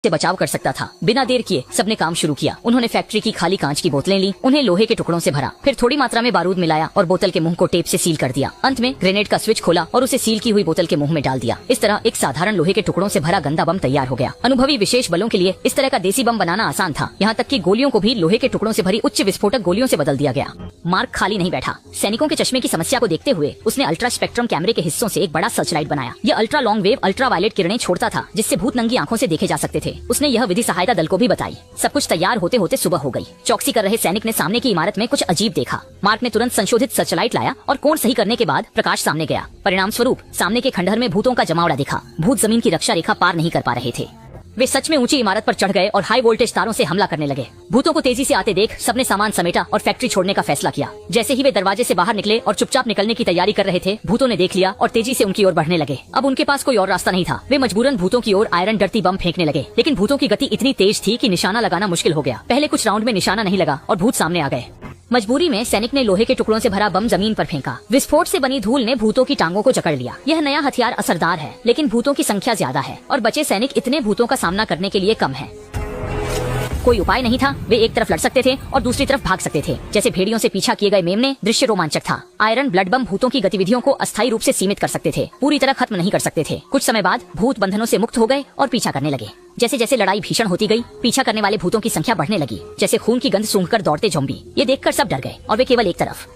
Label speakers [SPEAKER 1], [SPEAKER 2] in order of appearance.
[SPEAKER 1] से बचाव कर सकता था। बिना देर किए सबने काम शुरू किया। उन्होंने फैक्ट्री की खाली कांच की बोतलें ली, उन्हें लोहे के टुकड़ों से भरा, फिर थोड़ी मात्रा में बारूद मिलाया और बोतल के मुंह को टेप से सील कर दिया। अंत में ग्रेनेड का स्विच खोला और उसे सील की हुई बोतल के मुंह में डाल दिया। इस तरह एक साधारण लोहे के टुकड़ों से भरा गंदा बम तैयार हो गया। अनुभवी विशेष बलों के लिए इस तरह का देसी बम बनाना आसान था। यहाँ तक कि गोलियों को भी लोहे के टुकड़ों से भरी उच्च विस्फोटक गोलियों से बदल दिया गया। मार्क खाली नहीं बैठा। सैनिकों के चश्मे की समस्या को देखते हुए उसने अल्ट्रा स्पेक्ट्रम कैमरे के हिस्सों से एक बड़ा सर्च लाइट बनाया। यह ultra long wave ultraviolet किरणें छोड़ता था, जिससे भूत नंगी आंखों से देखे जा सकते थे। उसने यह विधि सहायता दल को भी बताई। सब कुछ तैयार होते होते सुबह हो गई। चौकसी कर रहे सैनिक ने सामने की इमारत में कुछ अजीब देखा। मार्क ने तुरंत संशोधित सर्च लाइट लाया और कोण सही करने के बाद प्रकाश सामने गया। परिणाम स्वरूप सामने के खंडहर में भूतों का जमावड़ा दिखा। भूत जमीन की रक्षा रेखा पार नहीं कर पा रहे थे। वे सच में ऊंची इमारत पर चढ़ गए और हाई वोल्टेज तारों से हमला करने लगे। भूतों को तेजी से आते देख सबने सामान समेटा और फैक्ट्री छोड़ने का फैसला किया। जैसे ही वे दरवाजे से बाहर निकले और चुपचाप निकलने की तैयारी कर रहे थे, भूतों ने देख लिया और तेजी से उनकी ओर बढ़ने लगे। अब उनके पास कोई और रास्ता नहीं था। वे मजबूरन भूतों की ओर आयरन डर्टी बम फेंकने लगे, लेकिन भूतों की गति इतनी तेज थी कि निशाना लगाना मुश्किल हो गया। पहले कुछ राउंड में निशाना नहीं लगा और भूत सामने आ गए। मजबूरी में सैनिक ने लोहे के टुकड़ों से भरा बम जमीन पर फेंका। विस्फोट से बनी धूल ने भूतों की टांगों को जकड़ लिया। यह नया हथियार असरदार है, लेकिन भूतों की संख्या ज्यादा है और बचे सैनिक इतने भूतों का सामना करने के लिए कम है। कोई उपाय नहीं था। वे एक तरफ लड़ सकते थे और दूसरी तरफ भाग सकते थे, जैसे भेड़ियों से पीछा किए गए मेमने। दृश्य रोमांचक था। आयरन ब्लड बम भूतों की गतिविधियों को अस्थायी रूप से सीमित कर सकते थे, पूरी तरह खत्म नहीं कर सकते थे। कुछ समय बाद भूत बंधनों से मुक्त हो गए और पीछा करने लगे। जैसे जैसे लड़ाई भीषण होती गई, पीछा करने वाले भूतों की संख्या बढ़ने लगी, जैसे खून की गंध सूंघकर दौड़ते ज़ॉम्बी। ये देखकर सब डर गए और वे केवल एक तरफ